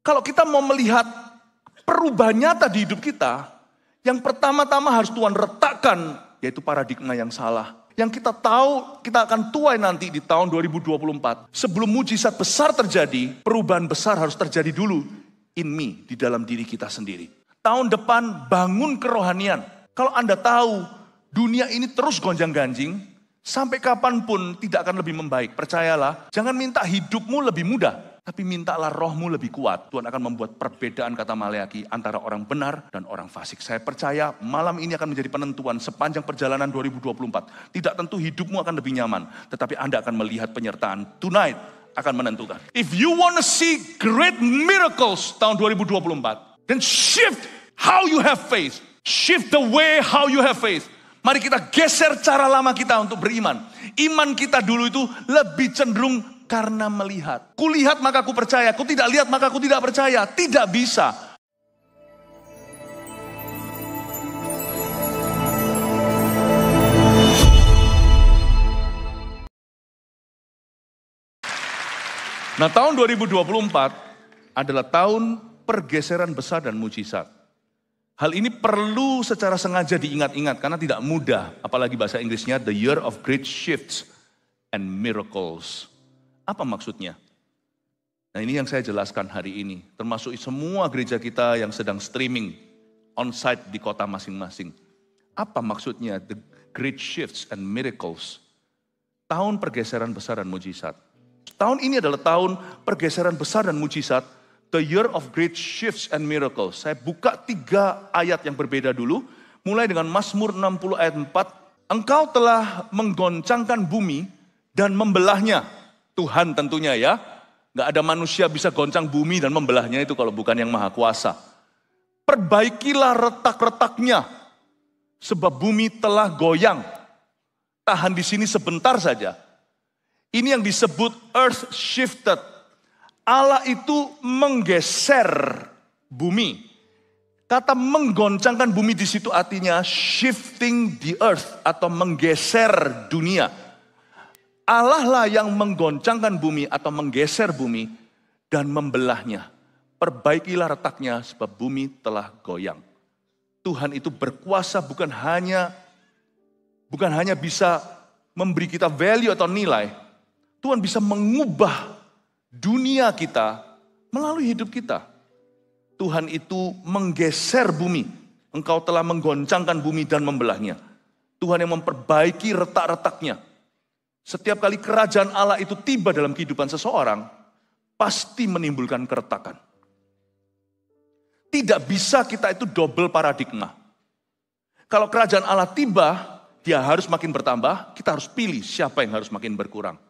Kalau kita mau melihat perubahan nyata di hidup kita, yang pertama-tama harus Tuhan retakkan, yaitu paradigma yang salah. Yang kita tahu, kita akan tuai nanti di tahun 2024. Sebelum mujizat besar terjadi, perubahan besar harus terjadi dulu. In me, di dalam diri kita sendiri. Tahun depan bangun kerohanian. Kalau Anda tahu, dunia ini terus gonjang-ganjing, sampai kapanpun tidak akan lebih membaik. Percayalah, jangan minta hidupmu lebih mudah. Tapi mintalah rohmu lebih kuat. Tuhan akan membuat perbedaan, kata Maleaki, antara orang benar dan orang fasik. Saya percaya malam ini akan menjadi penentuan sepanjang perjalanan 2024. Tidak tentu hidupmu akan lebih nyaman. Tetapi Anda akan melihat penyertaan. Tonight akan menentukan. If you want to see great miracles tahun 2024. Then shift how you have faith. Shift the way how you have faith. Mari kita geser cara lama kita untuk beriman. Iman kita dulu itu lebih cenderung karena melihat. Kulihat maka aku percaya, ku tidak lihat maka aku tidak percaya. Tidak bisa. Nah, tahun 2024 adalah tahun pergeseran besar dan mujizat. Hal ini perlu secara sengaja diingat-ingat karena tidak mudah. Apalagi bahasa Inggrisnya, the year of great shifts and miracles. Apa maksudnya? Nah, ini yang saya jelaskan hari ini. Termasuk semua gereja kita yang sedang streaming on-site di kota masing-masing. Apa maksudnya the great shifts and miracles? Tahun pergeseran besar dan mujizat. Tahun ini adalah tahun pergeseran besar dan mujizat. The year of great shifts and miracles. Saya buka 3 ayat yang berbeda dulu. Mulai dengan Mazmur 60 ayat 4. Engkau telah menggoncangkan bumi dan membelahnya. Tuhan tentunya ya. Gak ada manusia bisa goncang bumi dan membelahnya itu kalau bukan yang maha kuasa. Perbaikilah retak-retaknya. Sebab bumi telah goyang. Tahan di sini sebentar saja. Ini yang disebut earth shifted. Allah itu menggeser bumi. Kata menggoncangkan bumi di situ artinya shifting the earth atau menggeser dunia. Allah lah yang menggoncangkan bumi atau menggeser bumi dan membelahnya. Perbaikilah retaknya sebab bumi telah goyang. Tuhan itu berkuasa bukan hanya bisa memberi kita value atau nilai. Tuhan bisa mengubah dunia kita melalui hidup kita. Tuhan itu menggeser bumi. Engkau telah menggoncangkan bumi dan membelahnya. Tuhan yang memperbaiki retak-retaknya. Setiap kali kerajaan Allah itu tiba dalam kehidupan seseorang, pasti menimbulkan keretakan. Tidak bisa kita itu double paradigma. Kalau kerajaan Allah tiba, dia harus makin bertambah, kita harus pilih siapa yang harus makin berkurang.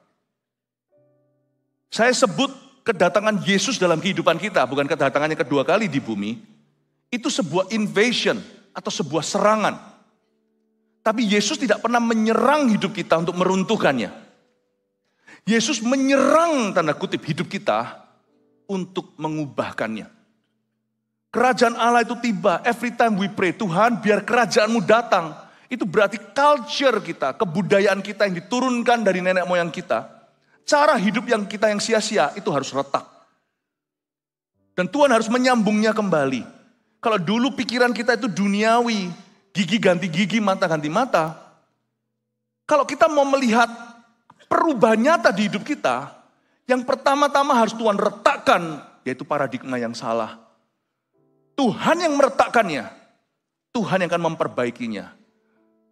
Saya sebut kedatangan Yesus dalam kehidupan kita, bukan kedatangannya kedua kali di bumi, itu sebuah invasion atau sebuah serangan. Tapi Yesus tidak pernah menyerang hidup kita untuk meruntuhkannya. Yesus menyerang tanda kutip hidup kita untuk mengubahkannya. Kerajaan Allah itu tiba, every time we pray, Tuhan biar kerajaanmu datang. Itu berarti culture kita, kebudayaan kita yang diturunkan dari nenek moyang kita. Cara hidup yang kita yang sia-sia itu harus retak. Dan Tuhan harus menyambungnya kembali. Kalau dulu pikiran kita itu duniawi, gigi ganti gigi, mata ganti mata. Kalau kita mau melihat perubahan nyata di hidup kita, yang pertama-tama harus Tuhan retakkan, yaitu paradigma yang salah. Tuhan yang meretakkannya, Tuhan yang akan memperbaikinya.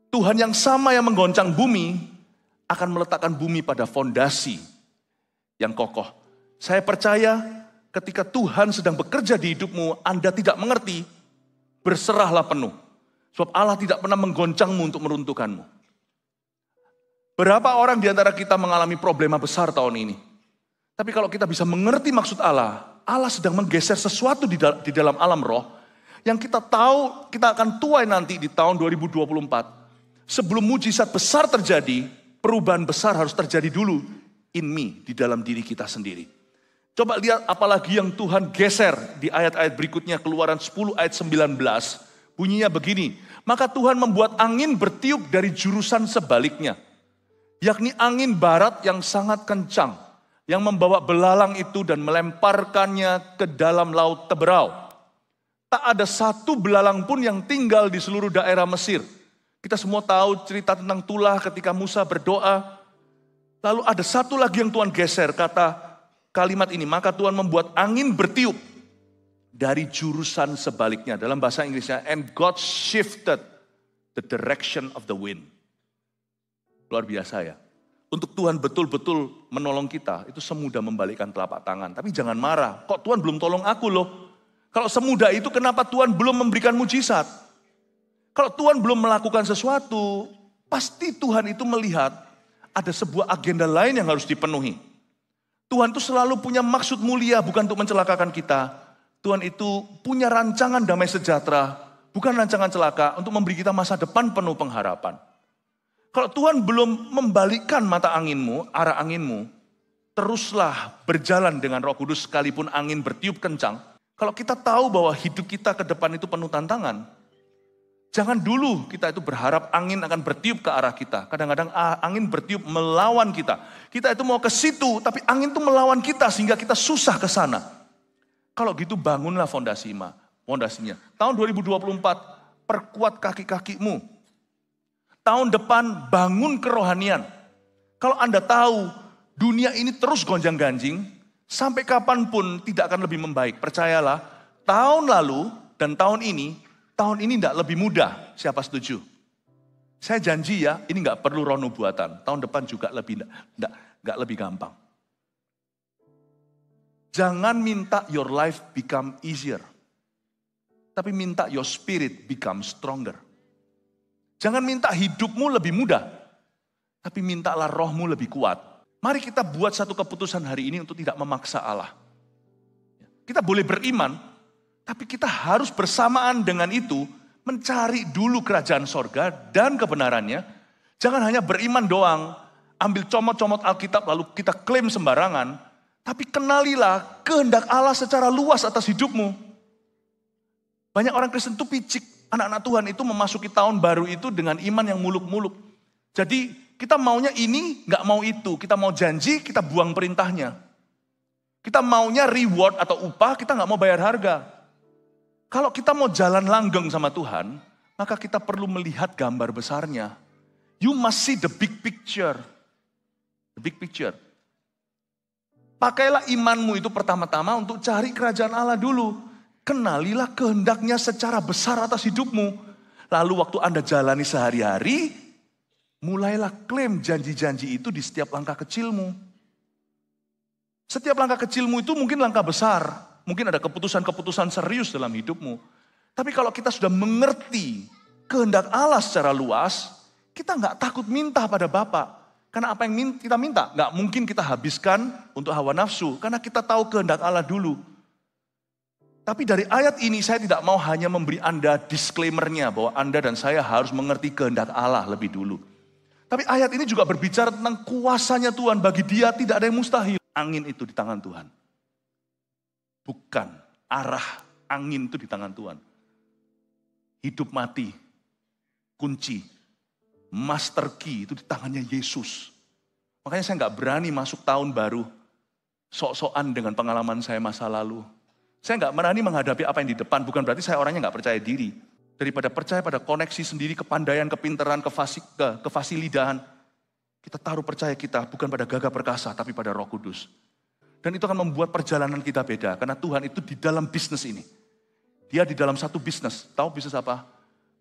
Tuhan yang sama yang menggoncang bumi, akan meletakkan bumi pada fondasi yang kokoh. Saya percaya ketika Tuhan sedang bekerja di hidupmu, Anda tidak mengerti, berserahlah penuh. Sebab Allah tidak pernah menggoncangmu untuk meruntuhkanmu. Berapa orang di antara kita mengalami problema besar tahun ini. Tapi kalau kita bisa mengerti maksud Allah, Allah sedang menggeser sesuatu di dalam alam roh. Yang kita tahu kita akan tuai nanti di tahun 2024. Sebelum mujizat besar terjadi, perubahan besar harus terjadi dulu. In me, di dalam diri kita sendiri. Coba lihat apalagi yang Tuhan geser di ayat-ayat berikutnya, Keluaran 10 ayat 19. Bunyinya begini, maka Tuhan membuat angin bertiup dari jurusan sebaliknya. Yakni angin barat yang sangat kencang. yang membawa belalang itu dan melemparkannya ke dalam laut Teberau. Tak ada satu belalang pun yang tinggal di seluruh daerah Mesir. Kita semua tahu cerita tentang Tulah ketika Musa berdoa. Lalu ada satu lagi yang Tuhan geser, kata kalimat ini, maka Tuhan membuat angin bertiup dari jurusan sebaliknya. Dalam bahasa Inggrisnya, and God shifted the direction of the wind. Luar biasa ya. Untuk Tuhan betul-betul menolong kita, itu semudah membalikkan telapak tangan. Tapi jangan marah, kok Tuhan belum tolong aku loh. Kalau semudah itu kenapa Tuhan belum memberikan mujizat? Kalau Tuhan belum melakukan sesuatu, pasti Tuhan itu melihat ada sebuah agenda lain yang harus dipenuhi. Tuhan itu selalu punya maksud mulia, bukan untuk mencelakakan kita. Tuhan itu punya rancangan damai sejahtera, bukan rancangan celaka, untuk memberi kita masa depan penuh pengharapan. Kalau Tuhan belum membalikkan mata anginmu, arah anginmu, teruslah berjalan dengan Roh Kudus sekalipun angin bertiup kencang. Kalau kita tahu bahwa hidup kita ke depan itu penuh tantangan, jangan dulu kita itu berharap angin akan bertiup ke arah kita. Kadang-kadang angin bertiup melawan kita. Kita itu mau ke situ, tapi angin itu melawan kita sehingga kita susah ke sana. Kalau gitu bangunlah fondasinya. Tahun 2024, perkuat kaki-kakimu. Tahun depan bangun kerohanian. Kalau Anda tahu dunia ini terus gonjang-ganjing, sampai kapanpun tidak akan lebih membaik. Percayalah, tahun lalu dan tahun ini tidak lebih mudah. Siapa setuju? Saya janji ya, ini nggak perlu roh nubuatan. Tahun depan juga nggak lebih gampang. Jangan minta your life become easier. Tapi minta your spirit become stronger. Jangan minta hidupmu lebih mudah. Tapi mintalah rohmu lebih kuat. Mari kita buat satu keputusan hari ini untuk tidak memaksa Allah. Kita boleh beriman, tapi kita harus bersamaan dengan itu mencari dulu kerajaan sorga dan kebenarannya. Jangan hanya beriman doang, ambil comot-comot Alkitab lalu kita klaim sembarangan. Tapi kenalilah kehendak Allah secara luas atas hidupmu. Banyak orang Kristen itu picik, anak-anak Tuhan itu memasuki tahun baru itu dengan iman yang muluk-muluk. Jadi kita maunya ini, gak mau itu. Kita mau janji, kita buang perintahnya. Kita maunya reward atau upah, kita gak mau bayar harga. Kalau kita mau jalan langgeng sama Tuhan, maka kita perlu melihat gambar besarnya. You must see the big picture. The big picture. Pakailah imanmu itu pertama-tama untuk cari kerajaan Allah dulu. Kenalilah kehendaknya secara besar atas hidupmu. Lalu waktu Anda jalani sehari-hari, mulailah klaim janji-janji itu di setiap langkah kecilmu. Setiap langkah kecilmu itu mungkin langkah besar. Mungkin ada keputusan-keputusan serius dalam hidupmu. Tapi kalau kita sudah mengerti kehendak Allah secara luas, kita nggak takut minta pada Bapa. Karena apa yang kita minta, nggak mungkin kita habiskan untuk hawa nafsu. Karena kita tahu kehendak Allah dulu. Tapi dari ayat ini saya tidak mau hanya memberi Anda disclaimer-nya bahwa Anda dan saya harus mengerti kehendak Allah lebih dulu. Tapi ayat ini juga berbicara tentang kuasanya Tuhan. Bagi Dia tidak ada yang mustahil. Angin itu di tangan Tuhan. Bukan arah angin itu di tangan Tuhan. Hidup mati, kunci, master key itu di tangannya Yesus. Makanya saya nggak berani masuk tahun baru sok-sokan dengan pengalaman saya masa lalu. Saya nggak berani menghadapi apa yang di depan. Bukan berarti saya orangnya nggak percaya diri. Daripada percaya pada koneksi sendiri, kepandaian, kepintaran, kefasilidahan. Kita taruh percaya kita bukan pada gagah perkasa, tapi pada Roh Kudus. Dan itu akan membuat perjalanan kita beda. Karena Tuhan itu di dalam bisnis ini. Dia di dalam satu bisnis. Tahu bisnis apa?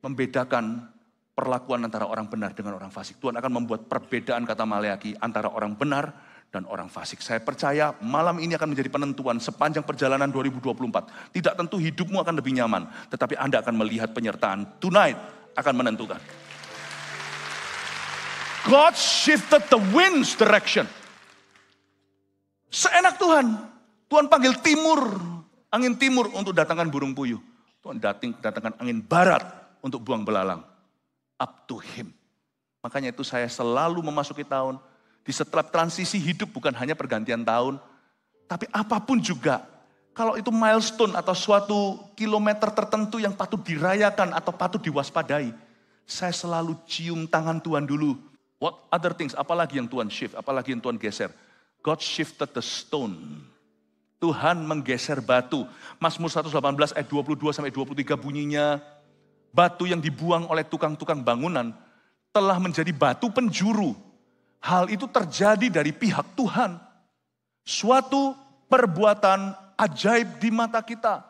Membedakan perlakuan antara orang benar dengan orang fasik. Tuhan akan membuat perbedaan, kata Maleaki, antara orang benar dan orang fasik. Saya percaya malam ini akan menjadi penentuan sepanjang perjalanan 2024. Tidak tentu hidupmu akan lebih nyaman. Tetapi Anda akan melihat penyertaan. Tonight akan menentukan. God shifted the wind's direction. Seenak Tuhan. Tuhan panggil timur. Angin timur untuk datangkan burung puyuh. Tuhan datangkan angin barat untuk buang belalang. Up to him. Makanya itu saya selalu memasuki tahun. Di setiap transisi hidup bukan hanya pergantian tahun. Tapi apapun juga. Kalau itu milestone atau suatu kilometer tertentu yang patut dirayakan atau patut diwaspadai. Saya selalu cium tangan Tuhan dulu. What other things? Apalagi yang Tuhan shift, apalagi yang Tuhan geser. God shifted the stone. Tuhan menggeser batu. Mazmur 118 ayat 22 sampai 23 bunyinya, batu yang dibuang oleh tukang-tukang bangunan telah menjadi batu penjuru. Hal itu terjadi dari pihak Tuhan. Suatu perbuatan ajaib di mata kita.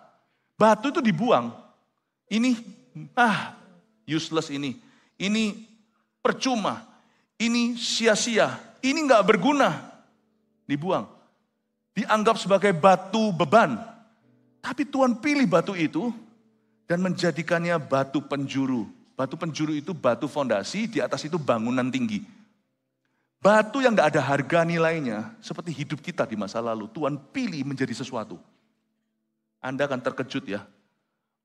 Batu itu dibuang. Ini useless ini. Ini percuma. Ini sia-sia. Ini nggak berguna. Dibuang. Dianggap sebagai batu beban. Tapi Tuhan pilih batu itu dan menjadikannya batu penjuru. Batu penjuru itu batu fondasi, di atas itu bangunan tinggi. Batu yang gak ada harga nilainya, seperti hidup kita di masa lalu, Tuhan pilih menjadi sesuatu. Anda akan terkejut ya,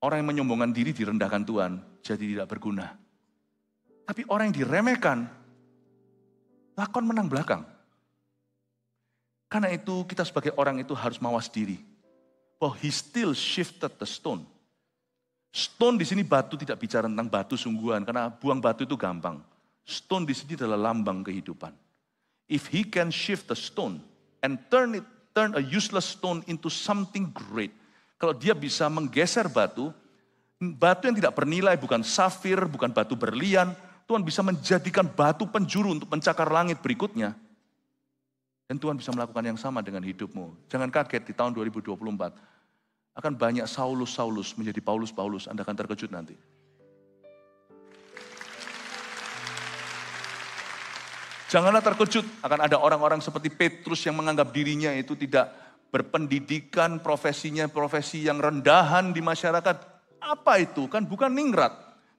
orang yang menyombongkan diri direndahkan Tuhan, jadi tidak berguna. Tapi orang yang diremehkan, lakon menang belakang. Karena itu kita sebagai orang itu harus mawas diri. Oh, he still shifted the stone. Stone di sini batu tidak bicara tentang batu sungguhan, karena buang batu itu gampang. Stone di sini adalah lambang kehidupan. If he can shift the stone and turn a useless stone into something great. Kalau dia bisa menggeser batu yang tidak bernilai, bukan safir, bukan batu berlian, Tuhan bisa menjadikan batu penjuru untuk mencakar langit berikutnya. Dan Tuhan bisa melakukan yang sama dengan hidupmu. Jangan kaget di tahun 2024 akan banyak Saulus menjadi Paulus. Anda akan terkejut nanti. Janganlah terkejut, akan ada orang-orang seperti Petrus yang menganggap dirinya itu tidak berpendidikan, profesinya profesi yang rendahan di masyarakat. Apa itu? Kan bukan ningrat.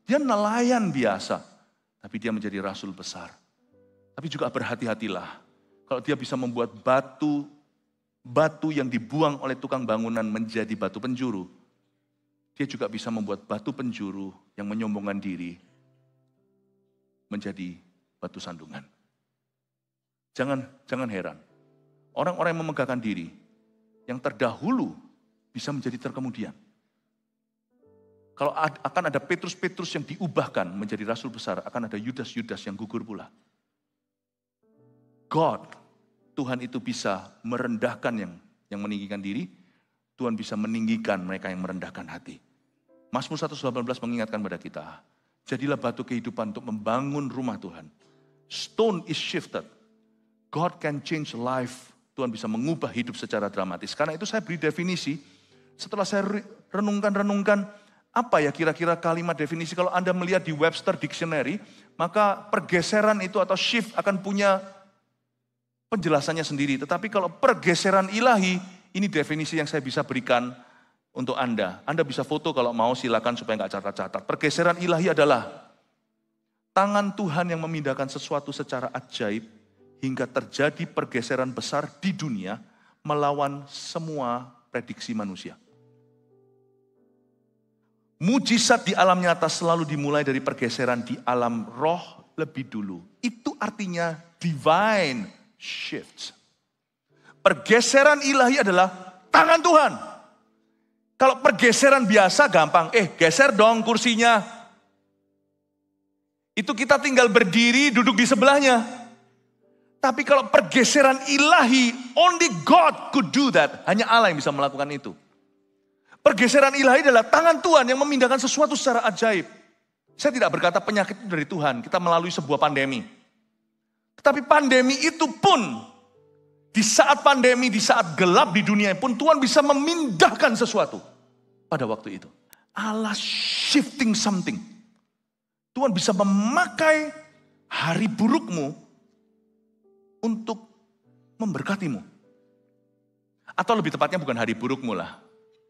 Dia nelayan biasa. Tapi dia menjadi rasul besar. Tapi juga berhati-hatilah. Kalau dia bisa membuat batu yang dibuang oleh tukang bangunan menjadi batu penjuru. Dia juga bisa membuat batu penjuru yang menyombongkan diri menjadi batu sandungan. Jangan heran. Orang-orang yang memegahkan diri, yang terdahulu bisa menjadi terkemudian. Kalau akan ada Petrus-Petrus yang diubahkan menjadi rasul besar, akan ada Yudas-Yudas yang gugur pula. Tuhan itu bisa merendahkan yang meninggikan diri, Tuhan bisa meninggikan mereka yang merendahkan hati. Mazmur 118 mengingatkan pada kita, jadilah batu kehidupan untuk membangun rumah Tuhan. Stone is shifted. God can change life. Tuhan bisa mengubah hidup secara dramatis. Karena itu saya beri definisi. Setelah saya renungkan, apa ya kira-kira kalimat definisi? Kalau Anda melihat di Webster Dictionary, maka pergeseran itu atau shift akan punya penjelasannya sendiri. Tetapi kalau pergeseran ilahi, ini definisi yang saya bisa berikan untuk Anda. Anda bisa foto kalau mau, silakan supaya nggak catat-catat. Pergeseran ilahi adalah tangan Tuhan yang memindahkan sesuatu secara ajaib, hingga terjadi pergeseran besar di dunia melawan semua prediksi manusia. Mujizat di alam nyata selalu dimulai dari pergeseran di alam roh lebih dulu. Itu artinya divine shifts. Pergeseran ilahi adalah tangan Tuhan. Kalau pergeseran biasa gampang, geser dong kursinya. Itu kita tinggal berdiri duduk di sebelahnya. Tapi kalau pergeseran ilahi, only God could do that. Hanya Allah yang bisa melakukan itu. Pergeseran ilahi adalah tangan Tuhan yang memindahkan sesuatu secara ajaib. Saya tidak berkata penyakit itu dari Tuhan, kita melalui sebuah pandemi. Tetapi pandemi itu pun, di saat pandemi, di saat gelap di dunia pun, Tuhan bisa memindahkan sesuatu pada waktu itu. Allah shifting something. Tuhan bisa memakai hari burukmu untuk memberkatimu. Atau lebih tepatnya bukan hari burukmu lah.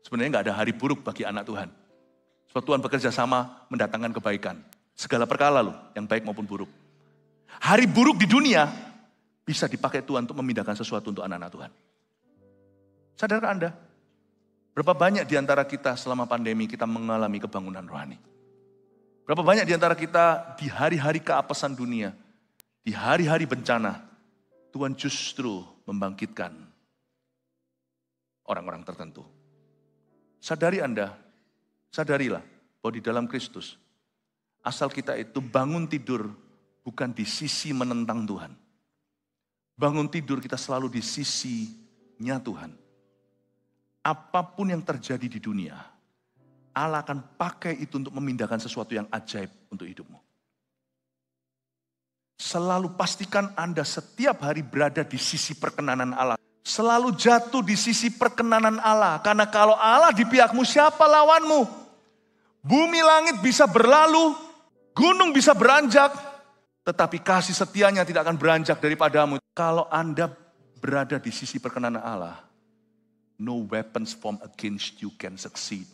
Sebenarnya gak ada hari buruk bagi anak Tuhan. Sebab Tuhan bekerja sama mendatangkan kebaikan. Segala perkara loh, yang baik maupun buruk. Hari buruk di dunia bisa dipakai Tuhan untuk memindahkan sesuatu untuk anak-anak Tuhan. Sadarkah Anda? Berapa banyak di antara kita selama pandemi kita mengalami kebangunan rohani? Berapa banyak di antara kita di hari-hari keapesan dunia, di hari-hari bencana, Tuhan justru membangkitkan orang-orang tertentu. Sadari Anda, sadarilah bahwa di dalam Kristus, asal kita itu bangun tidur bukan di sisi menentang Tuhan. Bangun tidur kita selalu di sisinya Tuhan. Apapun yang terjadi di dunia, Allah akan pakai itu untuk memindahkan sesuatu yang ajaib untuk hidupmu. Selalu pastikan Anda setiap hari berada di sisi perkenanan Allah. Selalu jatuh di sisi perkenanan Allah. Karena kalau Allah di pihakmu, siapa lawanmu? Bumi langit bisa berlalu, gunung bisa beranjak, tetapi kasih setianya tidak akan beranjak daripadamu. Kalau Anda berada di sisi perkenanan Allah, no weapons formed against you can succeed.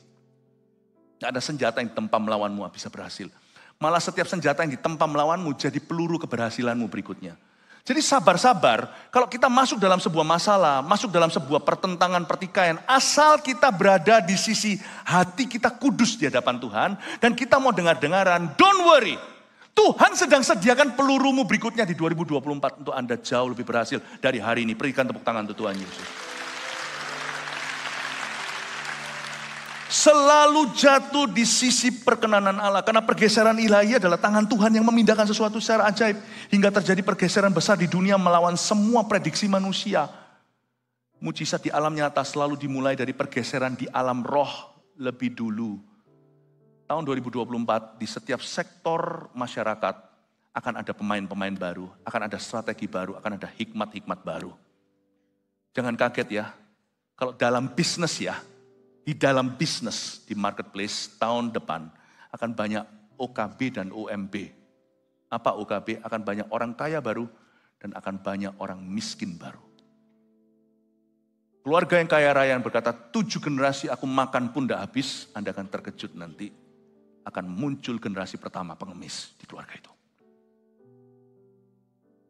Tidak ada senjata yang ditempa melawanmu bisa berhasil. Malah setiap senjata yang ditempa melawanmu jadi peluru keberhasilanmu berikutnya. Jadi sabar-sabar, kalau kita masuk dalam sebuah masalah, masuk dalam sebuah pertentangan, pertikaian, asal kita berada di sisi hati kita kudus di hadapan Tuhan, dan kita mau dengar-dengaran, don't worry. Tuhan sedang sediakan pelurumu berikutnya di 2024 untuk Anda jauh lebih berhasil dari hari ini. Berikan tepuk tangan untuk Tuhan Yesus. Selalu jatuh di sisi perkenanan Allah. Karena pergeseran ilahi adalah tangan Tuhan yang memindahkan sesuatu secara ajaib. Hingga terjadi pergeseran besar di dunia melawan semua prediksi manusia. Mujizat di alam nyata selalu dimulai dari pergeseran di alam roh lebih dulu. Tahun 2024 di setiap sektor masyarakat akan ada pemain-pemain baru. Akan ada strategi baru, akan ada hikmat-hikmat baru. Jangan kaget ya. Kalau dalam bisnis ya. Di dalam bisnis, di marketplace tahun depan akan banyak OKB dan OMB. Apa OKB? Akan banyak orang kaya baru dan akan banyak orang miskin baru. Keluarga yang kaya raya yang berkata 7 generasi aku makan pun tidak habis, Anda akan terkejut nanti. Akan muncul generasi pertama pengemis di keluarga itu.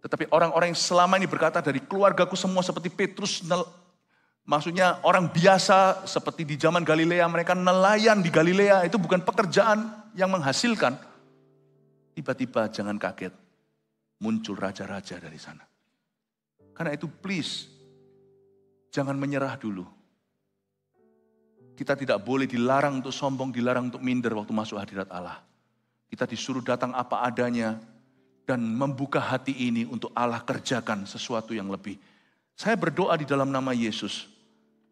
Tetapi orang-orang yang selama ini berkata dari keluargaku semua seperti Petrus, maksudnya orang biasa seperti di zaman Galilea, mereka nelayan di Galilea, itu bukan pekerjaan yang menghasilkan. Tiba-tiba jangan kaget, muncul raja-raja dari sana. Karena itu please, jangan menyerah dulu. Kita tidak boleh dilarang untuk sombong, dilarang untuk minder waktu masuk hadirat Allah. Kita disuruh datang apa adanya dan membuka hati ini untuk Allah kerjakan sesuatu yang lebih. Saya berdoa di dalam nama Yesus.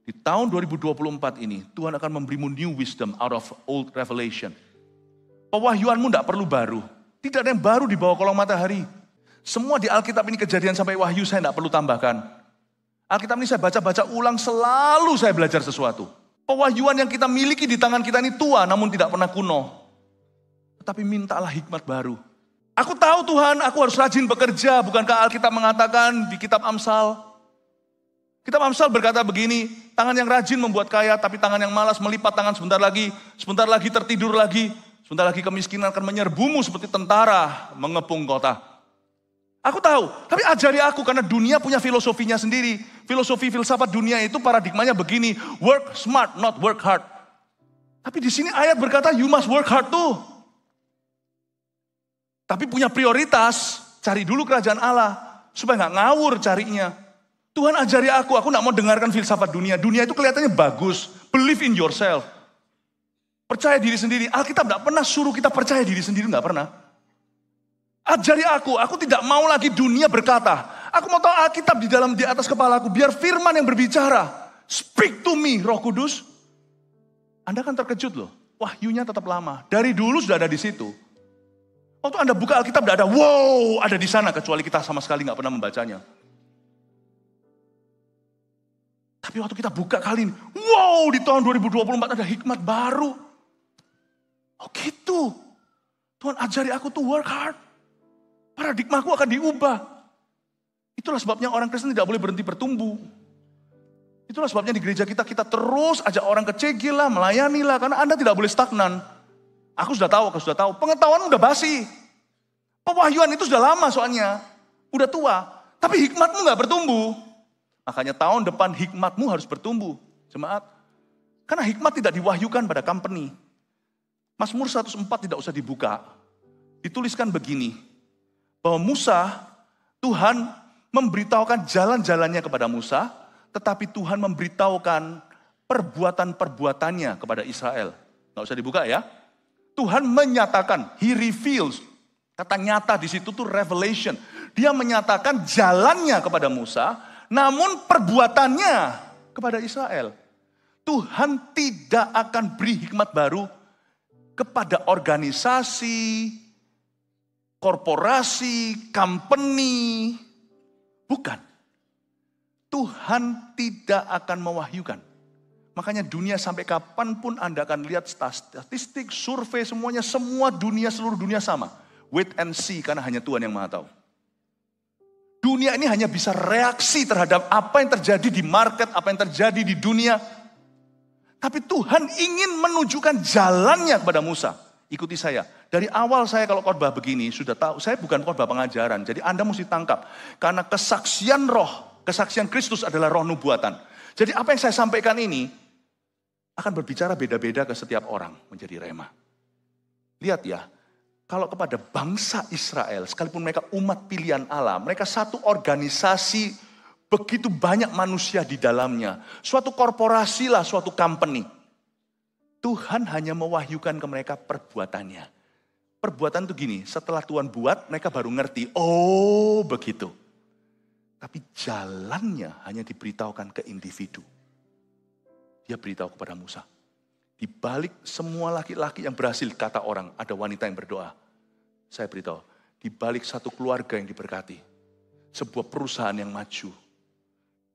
Di tahun 2024 ini, Tuhan akan memberimu new wisdom out of old revelation. Pewahyuanmu tidak perlu baru. Tidak ada yang baru di bawah kolong matahari. Semua di Alkitab ini kejadian sampai wahyu saya tidak perlu tambahkan. Alkitab ini saya baca-baca ulang, selalu saya belajar sesuatu. Pewahyuan yang kita miliki di tangan kita ini tua, namun tidak pernah kuno. Tetapi mintalah hikmat baru. Aku tahu Tuhan, aku harus rajin bekerja. Bukankah Alkitab mengatakan di kitab Amsal? Kitab Amsal berkata begini, tangan yang rajin membuat kaya, tapi tangan yang malas melipat tangan sebentar lagi tertidur lagi, sebentar lagi kemiskinan akan menyerbumu seperti tentara mengepung kota. Aku tahu, tapi ajari aku karena dunia punya filosofinya sendiri. Filosofi filsafat dunia itu paradigmanya begini, work smart, not work hard. Tapi di sini ayat berkata you must work hard too. Tapi punya prioritas, cari dulu kerajaan Allah supaya nggak ngawur carinya. Tuhan ajari aku nggak mau dengarkan filsafat dunia. Dunia itu kelihatannya bagus. Believe in yourself. Percaya diri sendiri. Alkitab nggak pernah suruh kita percaya diri sendiri, nggak pernah. Ajari aku tidak mau lagi dunia berkata. Aku mau tahu Alkitab di atas kepala aku. Biar firman yang berbicara. Speak to me, Roh Kudus. Anda kan terkejut loh. Wahyunya tetap lama. Dari dulu sudah ada di situ. Waktu Anda buka Alkitab tidak ada, wow, ada di sana. Kecuali kita sama sekali nggak pernah membacanya. Tapi waktu kita buka kali ini, wow, di tahun 2024 ada hikmat baru. Oh gitu. Tuhan ajari aku tuh work hard. Paradigmaku akan diubah. Itulah sebabnya orang Kristen tidak boleh berhenti bertumbuh. Itulah sebabnya di gereja kita terus ajak orang ke CG lah, melayani lah. Karena Anda tidak boleh stagnan. Aku sudah tahu. Pengetahuan udah basi. Pewahyuan itu sudah lama soalnya. Udah tua. Tapi hikmatmu gak bertumbuh. Makanya tahun depan hikmatmu harus bertumbuh, jemaat. Karena hikmat tidak diwahyukan pada company. Mazmur 104 tidak usah dibuka. Dituliskan begini, bahwa Musa, Tuhan memberitahukan jalan-jalannya kepada Musa, tetapi Tuhan memberitahukan perbuatan-perbuatannya kepada Israel. Nggak usah dibuka ya. Tuhan menyatakan, He reveals. Kata nyata di situ tuh revelation. Dia menyatakan jalannya kepada Musa, namun perbuatannya kepada Israel. Tuhan tidak akan beri hikmat baru kepada organisasi, korporasi, company. Bukan. Tuhan tidak akan mewahyukan. Makanya dunia sampai kapanpun Anda akan lihat statistik, survei semuanya, semua dunia, seluruh dunia sama. Wait and see, karena hanya Tuhan yang Maha Tahu. Dunia ini hanya bisa reaksi terhadap apa yang terjadi di market, apa yang terjadi di dunia. Tapi Tuhan ingin menunjukkan jalannya kepada Musa. Ikuti saya. Dari awal saya kalau khotbah begini, sudah tahu, saya bukan khotbah pengajaran. Jadi Anda mesti tangkap. Karena kesaksian roh, kesaksian Kristus adalah roh nubuatan. Jadi apa yang saya sampaikan ini, akan berbicara beda-beda ke setiap orang menjadi rema. Lihat ya, kalau kepada bangsa Israel, sekalipun mereka umat pilihan Allah, mereka satu organisasi, begitu banyak manusia di dalamnya. Suatu korporasi lah, suatu company. Tuhan hanya mewahyukan ke mereka perbuatannya. Perbuatan itu gini, setelah Tuhan buat, mereka baru ngerti, oh begitu. Tapi jalannya hanya diberitahukan ke individu. Dia beritahu kepada Musa. Di balik semua laki-laki yang berhasil, kata orang, ada wanita yang berdoa. Saya beritahu, di balik satu keluarga yang diberkati, sebuah perusahaan yang maju,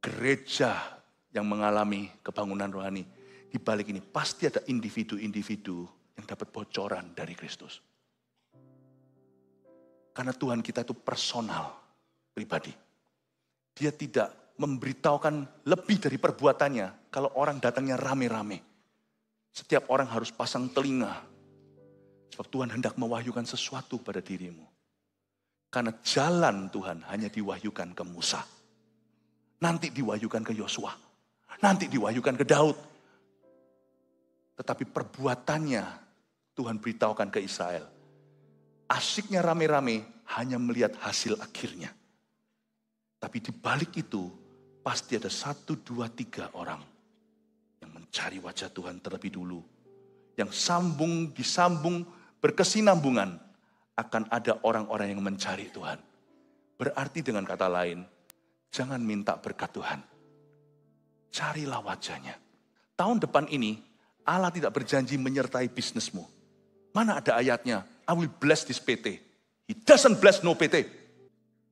gereja yang mengalami kebangunan rohani, di balik ini pasti ada individu-individu yang dapat bocoran dari Kristus. Karena Tuhan kita itu personal, pribadi. Dia tidak memberitahukan lebih dari perbuatannya kalau orang datangnya rame-rame. Setiap orang harus pasang telinga. Sebab Tuhan hendak mewahyukan sesuatu pada dirimu. Karena jalan Tuhan hanya diwahyukan ke Musa. Nanti diwahyukan ke Yosua. Nanti diwahyukan ke Daud. Tetapi perbuatannya Tuhan beritahukan ke Israel. Asyiknya rame-rame hanya melihat hasil akhirnya. Tapi di balik itu pasti ada 1, 2, 3 orang yang mencari wajah Tuhan terlebih dulu. Yang disambung berkesinambungan akan ada orang-orang yang mencari Tuhan. Berarti dengan kata lain, jangan minta berkat Tuhan. Carilah wajahnya. Tahun depan ini Allah tidak berjanji menyertai bisnismu. Mana ada ayatnya, I will bless this PT. He doesn't bless no PT.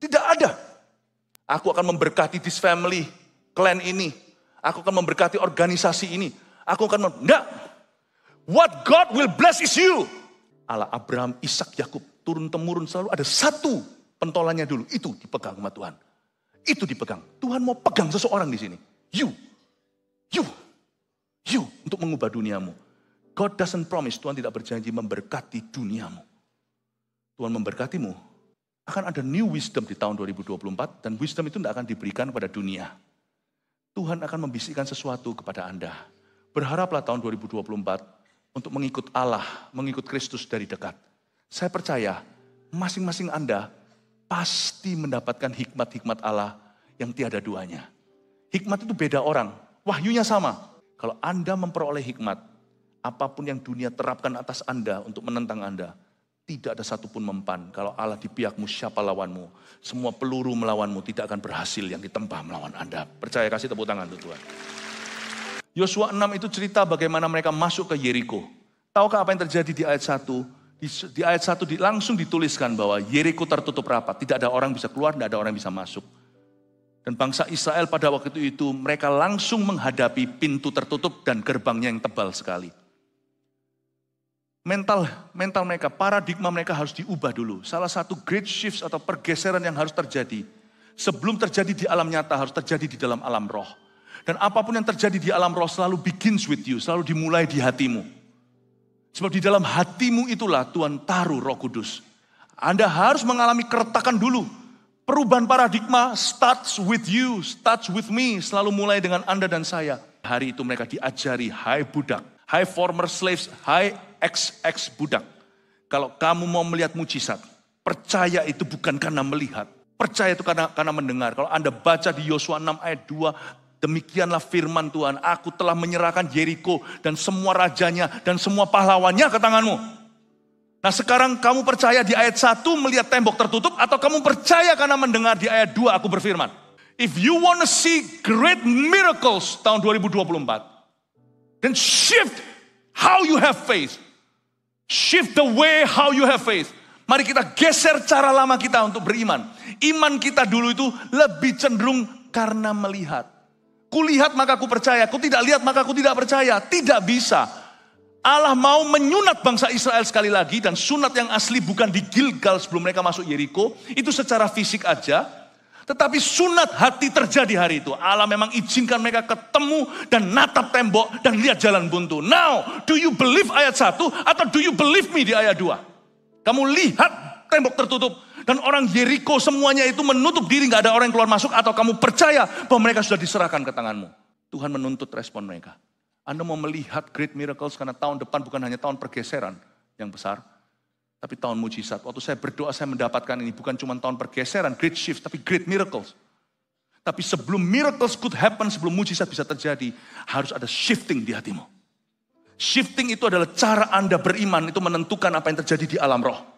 Tidak ada. Aku akan memberkati this family, clan ini. Aku akan memberkati organisasi ini. Aku akan enggak. What God will bless is you. Allah Abraham, Ishak, Yakub, turun-temurun selalu ada satu pentolannya dulu. Itu dipegang sama Tuhan. Itu dipegang. Tuhan mau pegang seseorang di sini. You. Untuk mengubah duniamu. God doesn't promise, Tuhan tidak berjanji memberkati duniamu. Tuhan memberkatimu. Akan ada new wisdom di tahun 2024 dan wisdom itu tidak akan diberikan kepada dunia. Tuhan akan membisikkan sesuatu kepada Anda. Berharaplah tahun 2024 untuk mengikut Allah, mengikut Kristus dari dekat. Saya percaya masing-masing Anda pasti mendapatkan hikmat-hikmat Allah yang tiada duanya. Hikmat itu beda orang, wahyunya sama. Kalau Anda memperoleh hikmat, apapun yang dunia terapkan atas Anda untuk menentang Anda, tidak ada satupun mempan. Kalau Allah di pihakmu, siapa lawanmu? Semua peluru melawanmu tidak akan berhasil yang ditempah melawan Anda. Percaya, kasih tepuk tangan untuk Tuhan. Yosua 6 itu cerita bagaimana mereka masuk ke Yeriko. Tahukah apa yang terjadi di ayat 1? Di ayat 1 langsung dituliskan bahwa Yeriko tertutup rapat. Tidak ada orang bisa keluar, tidak ada orang bisa masuk. Dan bangsa Israel pada waktu itu mereka langsung menghadapi pintu tertutup dan gerbangnya yang tebal sekali. Mental mereka, paradigma mereka harus diubah dulu. Salah satu great shifts atau pergeseran yang harus terjadi. Sebelum terjadi di alam nyata harus terjadi di dalam alam roh. Dan apapun yang terjadi di alam roh selalu begins with you. Selalu dimulai di hatimu. Sebab di dalam hatimu itulah Tuhan taruh Roh Kudus. Anda harus mengalami keretakan dulu. Perubahan paradigma starts with you, starts with me. Selalu mulai dengan Anda dan saya. Hari itu mereka diajari, hai budak, hai former slaves, hai ex budak. Kalau kamu mau melihat mujizat, percaya itu bukan karena melihat. Percaya itu karena mendengar. Kalau Anda baca di Yosua 6 ayat 2, demikianlah firman Tuhan, aku telah menyerahkan Yeriko dan semua rajanya dan semua pahlawannya ke tanganmu. Nah sekarang kamu percaya di ayat 1 melihat tembok tertutup, atau kamu percaya karena mendengar di ayat 2 aku berfirman. If you want to see great miracles tahun 2024, then shift how you have faith. Shift the way how you have faith. Mari kita geser cara lama kita untuk beriman. Iman kita dulu itu lebih cenderung karena melihat. Kulihat maka aku percaya, ku tidak lihat maka aku tidak percaya. Tidak bisa. Allah mau menyunat bangsa Israel sekali lagi, dan sunat yang asli bukan di Gilgal sebelum mereka masuk Yeriko, itu secara fisik aja. Tetapi sunat hati terjadi hari itu. Allah memang izinkan mereka ketemu dan natap tembok dan lihat jalan buntu. Now, do you believe ayat 1 atau do you believe me di ayat 2? Kamu lihat tembok tertutup dan orang Yeriko semuanya itu menutup diri, gak ada orang yang keluar masuk, atau kamu percaya bahwa mereka sudah diserahkan ke tanganmu? Tuhan menuntut respon mereka. Anda mau melihat great miracles karena tahun depan bukan hanya tahun pergeseran yang besar, tapi tahun mujizat. Waktu saya berdoa saya mendapatkan ini bukan cuma tahun pergeseran, great shift, tapi great miracles. Tapi sebelum miracles could happen, sebelum mujizat bisa terjadi, harus ada shifting di hatimu. Shifting itu adalah cara Anda beriman, itu menentukan apa yang terjadi di alam roh.